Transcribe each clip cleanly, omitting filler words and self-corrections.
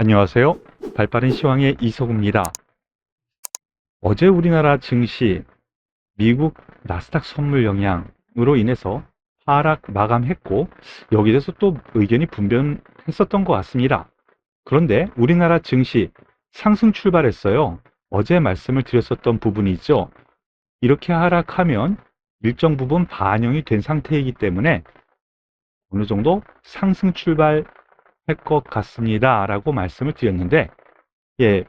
안녕하세요. 발빠른 시황의 이석우입니다. 어제 우리나라 증시, 미국 나스닥 선물 영향으로 인해서 하락 마감했고, 여기에 대해서 또 의견이 분분했었던 것 같습니다. 그런데 우리나라 증시 상승 출발했어요. 어제 말씀을 드렸었던 부분이죠. 이렇게 하락하면 일정 부분 반영이 된 상태이기 때문에 어느 정도 상승 출발할 것 같습니다. 라고 말씀을 드렸는데, 예,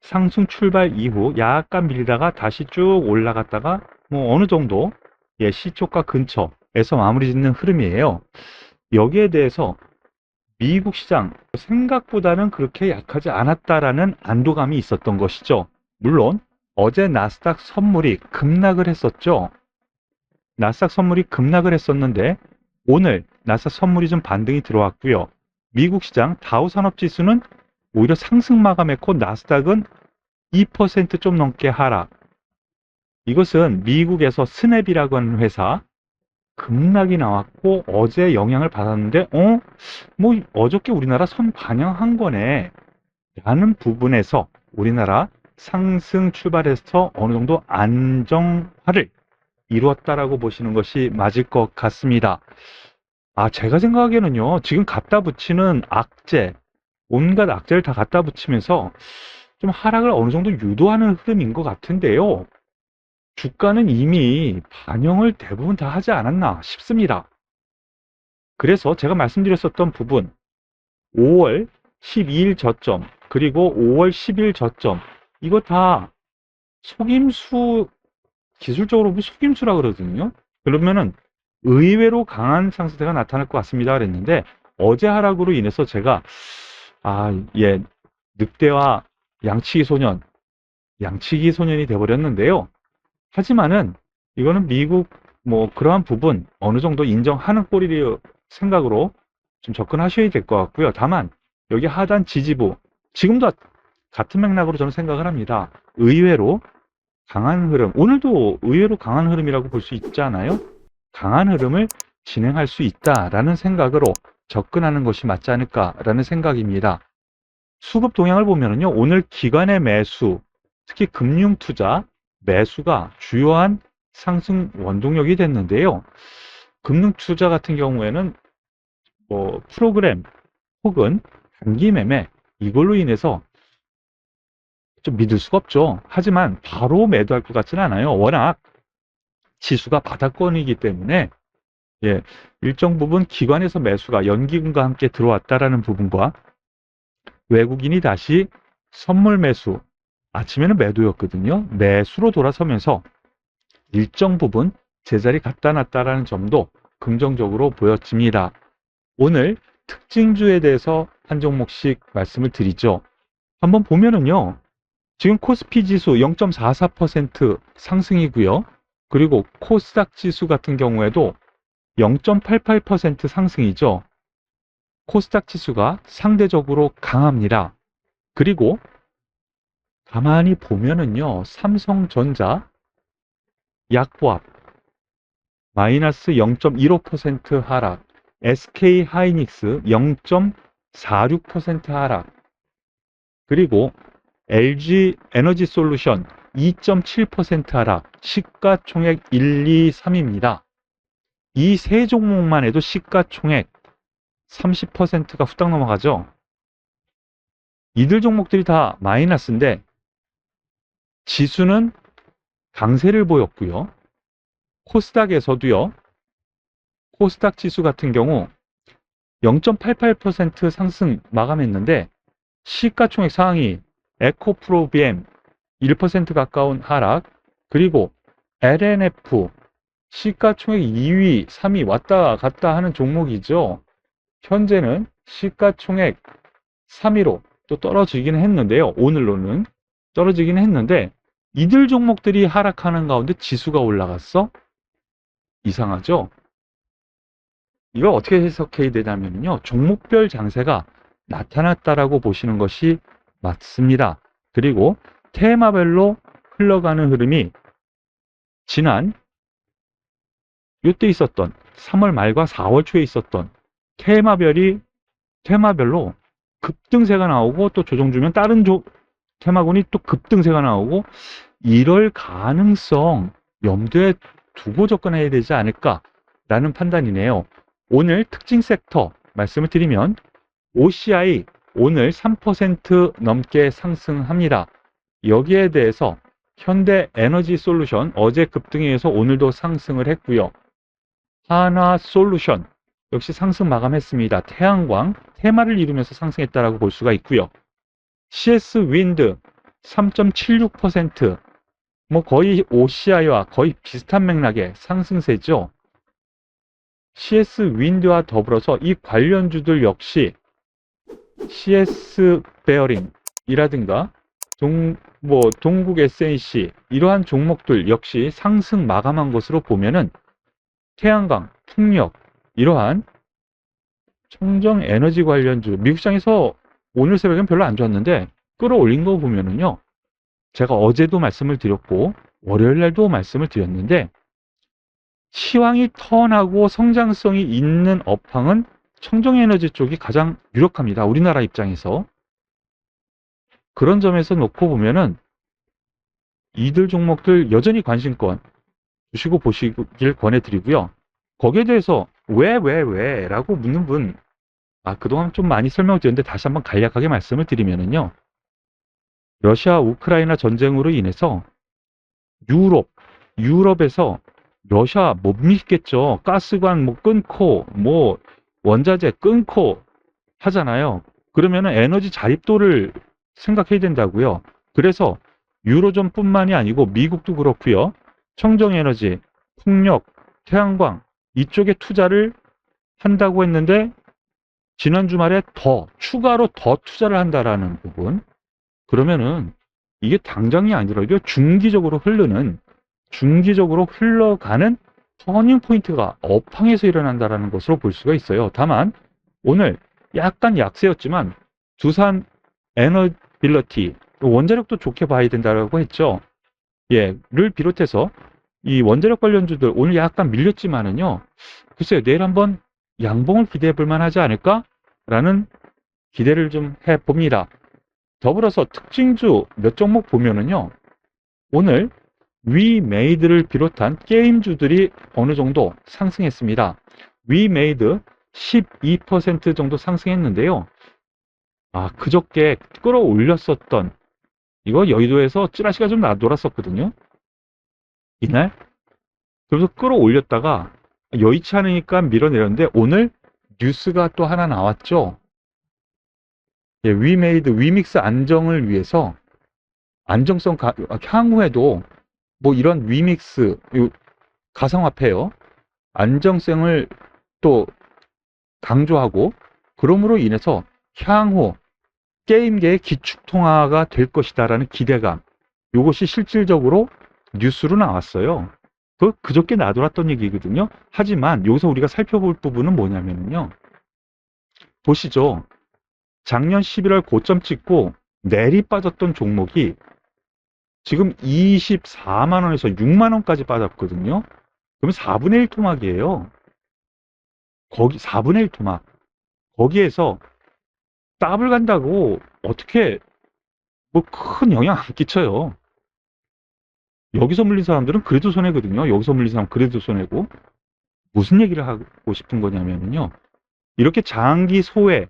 상승 출발 이후 약간 밀다가 다시 쭉 올라갔다가 뭐 어느 정도 시초가 근처에서 마무리 짓는 흐름이에요. 여기에 대해서 미국 시장 생각보다는 그렇게 약하지 않았다라는 안도감이 있었던 것이죠. 물론 어제 나스닥 선물이 급락을 했었죠. 나스닥 선물이 급락을 했었는데 오늘 나스닥 선물이 좀 반등이 들어왔고요. 미국 시장 다우 산업지수는 오히려 상승 마감했고 나스닥은 2% 좀 넘게 하락. 이것은 미국에서 스냅이라고 하는 회사 급락이 나왔고 어제 영향을 받았는데 뭐 어저께 우리나라 선 반영한 거네 라는 부분에서 우리나라 상승 출발해서 어느 정도 안정화를 이루었다라고 보시는 것이 맞을 것 같습니다. 제가 생각하기에는요, 지금 갖다 붙이는 악재, 온갖 악재를 다 갖다 붙이면서 좀 하락을 어느 정도 유도하는 흐름인 것 같은데요. 주가는 이미 반영을 대부분 다 하지 않았나 싶습니다. 그래서 제가 말씀드렸었던 부분, 5월 12일 저점, 그리고 5월 10일 저점, 이거 다 속임수, 기술적으로 보면 속임수라 그러거든요. 그러면은 의외로 강한 상승세가 나타날 것 같습니다. 그랬는데, 어제 하락으로 인해서 제가, 늑대와 양치기 소년이 돼버렸는데요. 하지만은 이거는 미국 뭐 그러한 부분 어느 정도 인정하는 꼴이 생각으로 좀 접근하셔야 될 것 같고요. 다만 여기 하단 지지부 지금도 같은 맥락으로 저는 생각을 합니다. 의외로 강한 흐름, 오늘도 의외로 강한 흐름이라고 볼 수 있잖아요. 강한 흐름을 진행할 수 있다라는 생각으로 접근하는 것이 맞지 않을까라는 생각입니다. 수급 동향을 보면은요, 오늘 기관의 매수, 특히 금융투자 매수가 주요한 상승 원동력이 됐는데요. 금융투자 같은 경우에는 뭐 프로그램 혹은 단기 매매 이걸로 인해서 좀 믿을 수가 없죠. 하지만 바로 매도할 것 같지는 않아요. 워낙 지수가 바닥권이기 때문에 일정 부분 기관에서 매수가 연기금과 함께 들어왔다라는 부분과 외국인이 다시 선물 매수, 아침에는 매도였거든요. 매수로 돌아서면서 일정 부분 제자리 갖다 놨다라는 점도 긍정적으로 보여집니다. 오늘 특징주에 대해서 한 종목씩 말씀을 드리죠. 한번 보면은요. 지금 코스피 지수 0.44% 상승이고요. 그리고 코스닥 지수 같은 경우에도 0.88% 상승이죠. 코스닥 지수가 상대적으로 강합니다. 그리고 가만히 보면은요. 삼성전자 약보합 마이너스 0.15% 하락, SK 하이닉스 0.46% 하락, 그리고 LG 에너지 솔루션 2.7% 하락, 시가총액 1, 2, 3입니다. 이 세 종목만 해도 시가총액 30%가 후딱 넘어가죠. 이들 종목들이 다 마이너스인데 지수는 강세를 보였고요. 코스닥에서도요. 코스닥 지수 같은 경우 0.88% 상승 마감했는데 시가총액 상위 에코프로비엠 1% 가까운 하락, 그리고 LNF 시가총액 2위, 3위 왔다 갔다 하는 종목이죠. 현재는 시가총액 3위로 또 떨어지긴 했는데요. 오늘로는 떨어지긴 했는데 이들 종목들이 하락하는 가운데 지수가 올라갔어? 이상하죠? 이걸 어떻게 해석해야 되냐면요. 종목별 장세가 나타났다라고 보시는 것이 맞습니다. 그리고 테마별로 흘러가는 흐름이 지난 이때 있었던 3월 말과 4월 초에 있었던 테마별로 급등세가 나오고 또 조정 주면 다른 테마군이 또 급등세가 나오고 이럴 가능성 염두에 두고 접근해야 되지 않을까라는 판단이네요. 오늘 특징 섹터 말씀을 드리면 OCI 오늘 3% 넘게 상승합니다. 여기에 대해서 현대에너지솔루션 어제 급등에 의해서 오늘도 상승을 했고요. 하나솔루션 역시 상승 마감했습니다. 태양광 테마를 이루면서 상승했다라고 볼 수가 있고요. CS윈드 3.76%, 뭐 거의 OCI와 거의 비슷한 맥락의 상승세죠. CS윈드와 더불어서 이 관련주들 역시 CS베어링이라든가 동국 SNC 이러한 종목들 역시 상승 마감한 것으로 보면은 태양광, 풍력 이러한 청정 에너지 관련주 미국 시장에서 오늘 새벽엔 별로 안 좋았는데 끌어올린 거 보면은요. 제가 어제도 말씀을 드렸고 월요일 날도 말씀을 드렸는데 시황이 턴하고 성장성이 있는 업황은 청정에너지 쪽이 가장 유력합니다. 우리나라 입장에서. 그런 점에서 놓고 보면은 이들 종목들 여전히 관심권 주시고 보시길 권해드리고요. 거기에 대해서 왜 라고 묻는 분 그동안 좀 많이 설명드렸는데 다시 한번 간략하게 말씀을 드리면은요. 러시아 우크라이나 전쟁으로 인해서 유럽에서 러시아 못 믿겠죠. 가스관 뭐 끊고 뭐 원자재 끊고 하잖아요. 그러면은 에너지 자립도를 생각해야 된다고요. 그래서 유로존뿐만이 아니고 미국도 그렇고요. 청정에너지, 풍력, 태양광 이쪽에 투자를 한다고 했는데 지난 주말에 추가로 더 투자를 한다라는 부분. 그러면은 이게 당장이 아니라 이게 중기적으로 흘러가는 터닝 포인트가 업황에서 일어난다라는 것으로 볼 수가 있어요. 다만 오늘 약간 약세였지만 두산 에너빌리티 원자력도 좋게 봐야 된다고 했죠. 를 비롯해서 이 원자력 관련주들 오늘 약간 밀렸지만은요. 글쎄요, 내일 한번 양봉을 기대해 볼 만하지 않을까라는 기대를 좀 해봅니다. 더불어서 특징주 몇 종목 보면은요. 오늘 위메이드를 비롯한 게임주들이 어느 정도 상승했습니다. 위메이드 12% 정도 상승했는데요. 그저께 끌어올렸었던 이거 여의도에서 찌라시가 좀 놀았었거든요. 이날. 그래서 끌어올렸다가 여의치 않으니까 밀어내렸는데 오늘 뉴스가 또 하나 나왔죠. 위메이드 위믹스 안정을 위해서 안정성 향후에도 뭐 이런 위믹스 가상화폐요. 안정성을 또 강조하고 그럼으로 인해서 향후 게임계의 기축통화가 될 것이다라는 기대감. 이것이 실질적으로 뉴스로 나왔어요. 그저께 나돌았던 얘기거든요. 하지만 여기서 우리가 살펴볼 부분은 뭐냐면요. 보시죠. 작년 11월 고점 찍고 내리 빠졌던 종목이 지금 24만 원에서 6만 원까지 빠졌거든요. 그럼 4분의 1 토막이에요. 거기 4분의 1 토막. 거기에서 더블 간다고 어떻게 뭐 큰 영향 안 끼쳐요. 여기서 물린 사람들은 그래도 손해거든요. 여기서 물린 사람은 그래도 손해고. 무슨 얘기를 하고 싶은 거냐면요. 이렇게 장기 소외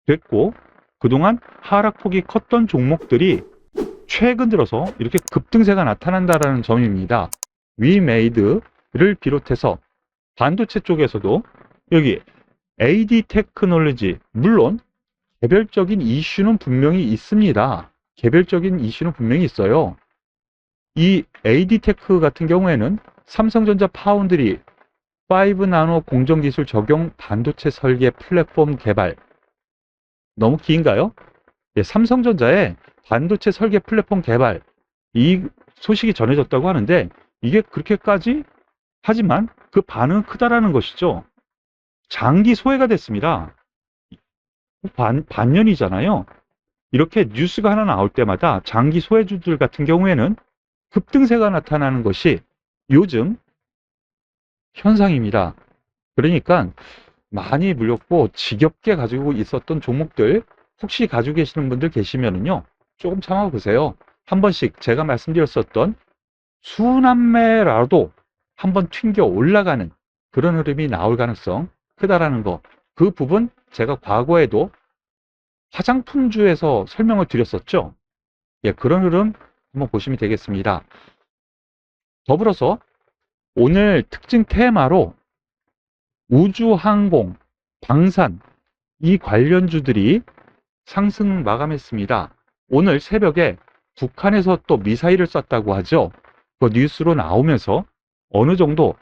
됐고 그동안 하락폭이 컸던 종목들이 최근 들어서 이렇게 급등세가 나타난다라는 점입니다. 위메이드를 비롯해서 반도체 쪽에서도 여기 AD 테크놀로지 물론 개별적인 이슈는 분명히 있습니다. 개별적인 이슈는 분명히 있어요. 이 AD테크 같은 경우에는 삼성전자 파운드리 5나노 공정기술 적용 반도체 설계 플랫폼 개발. 너무 긴가요? 삼성전자의 반도체 설계 플랫폼 개발 이 소식이 전해졌다고 하는데 이게 그렇게까지 하지만 그 반응은 크다라는 것이죠. 장기 소외가 됐습니다. 반년이잖아요. 이렇게 뉴스가 하나 나올 때마다 장기 소외주들 같은 경우에는 급등세가 나타나는 것이 요즘 현상입니다. 그러니까 많이 물렸고 지겹게 가지고 있었던 종목들 혹시 가지고 계시는 분들 계시면은요, 조금 참아보세요. 한 번씩 제가 말씀드렸었던 수남매라도 한번 튕겨 올라가는 그런 흐름이 나올 가능성 크다라는 거. 그 부분 제가 과거에도 화장품주에서 설명을 드렸었죠. 예, 그런 흐름 한번 보시면 되겠습니다. 더불어서 오늘 특징 테마로 우주항공, 방산 이 관련주들이 상승 마감했습니다. 오늘 새벽에 북한에서 또 미사일을 쐈다고 하죠. 그 뉴스로 나오면서 어느 정도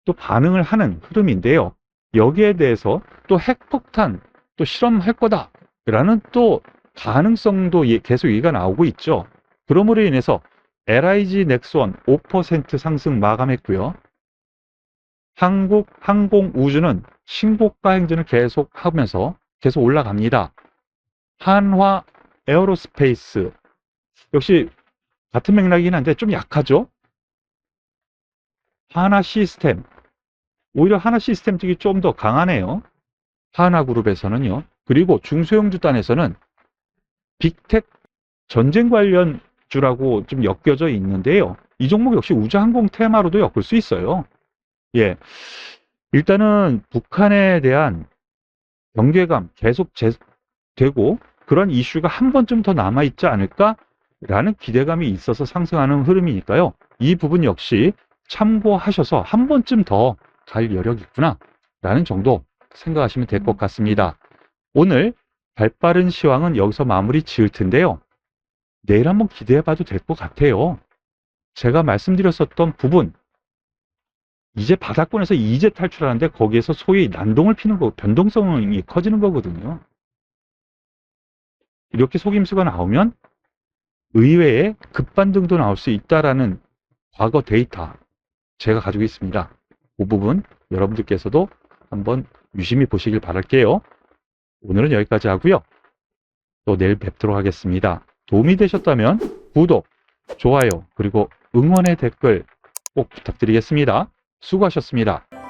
또 반응을 하는 흐름인데요. 여기에 대해서 또 핵폭탄 또 실험할 거다 라는 또 가능성도 계속 얘기가 나오고 있죠. 그러므로 인해서 LIG 넥스원 5% 상승 마감했고요. 한국 항공우주는 신고가 행진을 계속 하면서 계속 올라갑니다. 한화 에어로스페이스 역시 같은 맥락이긴 한데 좀 약하죠. 하나 시스템 오히려 하나 시스템 쪽이 좀 더 강하네요. 하나그룹에서는요. 그리고 중소형주단에서는 빅텍 전쟁 관련주라고 좀 엮여져 있는데요. 이 종목 역시 우주항공 테마로도 엮을 수 있어요. 예, 일단은 북한에 대한 경계감 계속 되고 그런 이슈가 한 번쯤 더 남아있지 않을까라는 기대감이 있어서 상승하는 흐름이니까요. 이 부분 역시 참고하셔서 한 번쯤 더 갈 여력이 있구나 라는 정도 생각하시면 될 것 같습니다. 오늘 발빠른 시황은 여기서 마무리 지을 텐데요. 내일 한번 기대해 봐도 될 것 같아요. 제가 말씀드렸었던 부분 이제 바닥권에서 이제 탈출하는데 거기에서 소위 난동을 피는 거, 변동성이 커지는 거거든요. 이렇게 속임수가 나오면 의외의 급반등도 나올 수 있다라는 과거 데이터 제가 가지고 있습니다. 그 부분 여러분들께서도 한번 유심히 보시길 바랄게요. 오늘은 여기까지 하고요. 또 내일 뵙도록 하겠습니다. 도움이 되셨다면 구독, 좋아요, 그리고 응원의 댓글 꼭 부탁드리겠습니다. 수고하셨습니다.